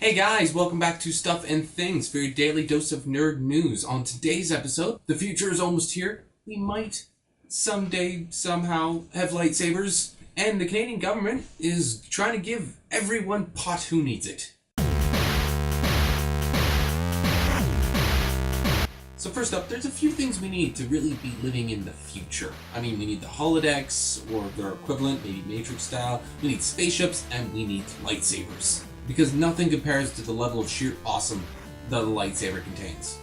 Hey guys, welcome back to Stuff and Things for your daily dose of nerd news. On today's episode, the future is almost here. We might someday, somehow, have lightsabers, and the Canadian government is trying to give everyone pot who needs it. So first up, there's a few things we need to really be living in the future. I mean, we need the holodecks, or their equivalent, maybe Matrix style, we need spaceships, and we need lightsabers. Because nothing compares to the level of sheer awesome that a lightsaber contains.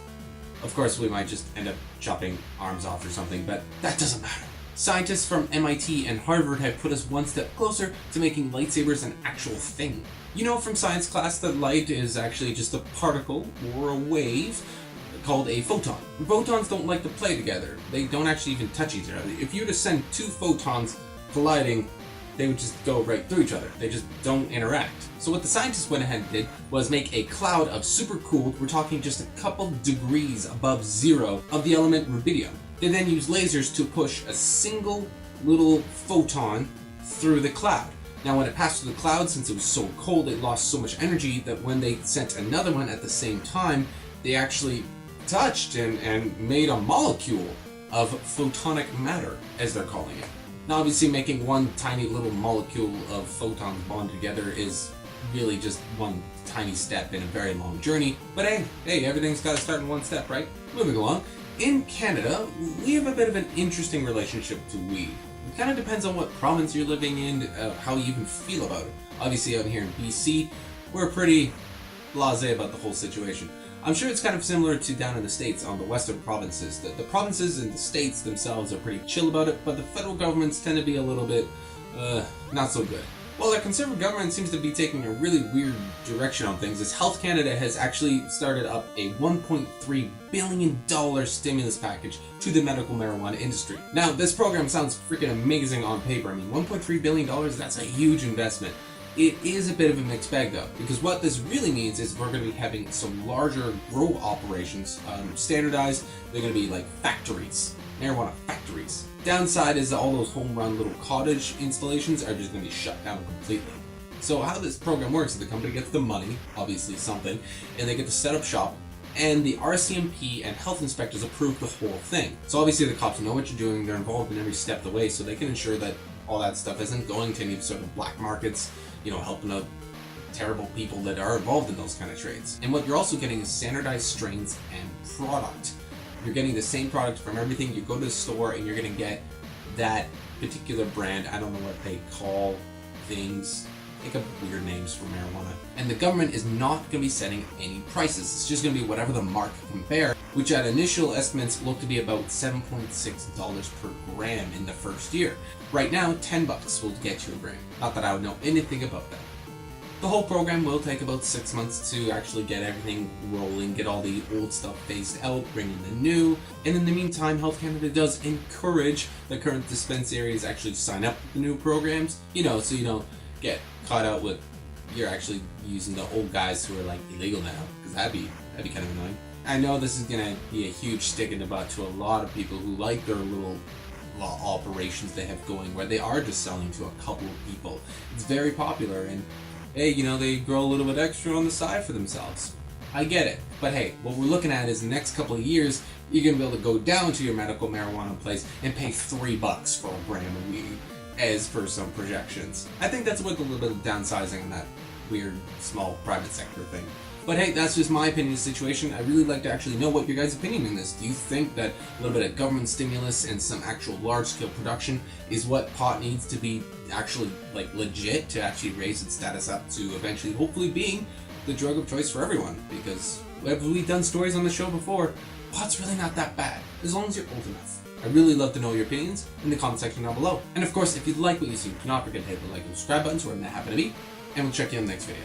Of course, we might just end up chopping arms off or something, but that doesn't matter. Scientists from MIT and Harvard have put us one step closer to making lightsabers an actual thing. You know from science class that light is actually just a particle or a wave called a photon. Photons don't like to play together. They don't actually even touch each other. If you were to send two photons colliding, they would just go right through each other. They just don't interact. So what the scientists went ahead and did was make a cloud of supercooled, we're talking just a couple degrees above zero, of the element rubidium. They then used lasers to push a single little photon through the cloud. Now when it passed through the cloud, since it was so cold, it lost so much energy that when they sent another one at the same time, they actually touched and made a molecule of photonic matter, as they're calling it. Now obviously making one tiny little molecule of photons bond together is really just one tiny step in a very long journey, but hey, everything's got to start in one step, right? Moving along, in Canada, we have a bit of an interesting relationship to weed. It kind of depends on what province you're living in, how you even feel about it. Obviously out here in BC, we're pretty blasé about the whole situation. I'm sure it's kind of similar to down in the States on the western provinces. The provinces and the states themselves are pretty chill about it, but the federal governments tend to be a little bit, not so good. Well, our conservative government seems to be taking a really weird direction on things, as Health Canada has actually started up a $1.3 billion stimulus package to the medical marijuana industry. Now, this program sounds freaking amazing on paper. I mean, $1.3 billion, that's a huge investment. It is a bit of a mixed bag though, because what this really means is we're going to be having some larger grow operations standardized. They're going to be like factories, marijuana factories. Downside is that all those home run little cottage installations are just going to be shut down completely. So how this program works is the company gets the money, obviously something, and they get to set up shop, and the RCMP and health inspectors approve the whole thing. So obviously the cops know what you're doing, they're involved in every step of the way, so they can ensure that all that stuff isn't going to any sort of black markets, helping out terrible people that are involved in those kind of trades. And what you're also getting is standardized strains and product. You're getting the same product from everything. You go to the store and you're going to get that particular brand. I don't know what they call things. Make up weird names for marijuana. And the government is not going to be setting any prices. It's just going to be whatever the market can bear, which at initial estimates look to be about $7.6 per gram in the first year. Right now, $10 will get you a gram. Not that I would know anything about that. The whole program will take about 6 months to actually get everything rolling, get all the old stuff phased out, bring in the new. And in the meantime, Health Canada does encourage the current dispensaries actually sign up with the new programs, so you don't get caught out with you're actually using the old guys who are like illegal now, because that'd be kind of annoying. I know this is gonna be a huge stick in the butt to a lot of people who like their little operations they have going where they are just selling to a couple of people. It's very popular, and hey, they grow a little bit extra on the side for themselves. I get it, but hey, what we're looking at is the next couple of years, you're gonna be able to go down to your medical marijuana place and pay $3 for a gram of weed, as per some projections. I think that's with a little bit of downsizing on that weird small private sector thing. But hey, that's just my opinion of the situation. I'd really like to actually know what your guys' opinion on this. Do you think that a little bit of government stimulus and some actual large-scale production is what pot needs to be actually legit to actually raise its status up to eventually hopefully being the drug of choice for everyone? Because have we done stories on the show before? Pot's really not that bad, as long as you're old enough. I'd really love to know your opinions in the comment section down below. And of course, if you like what you see, do not forget to hit the like and subscribe buttons wherever they happen to be, and we'll check you in the next video.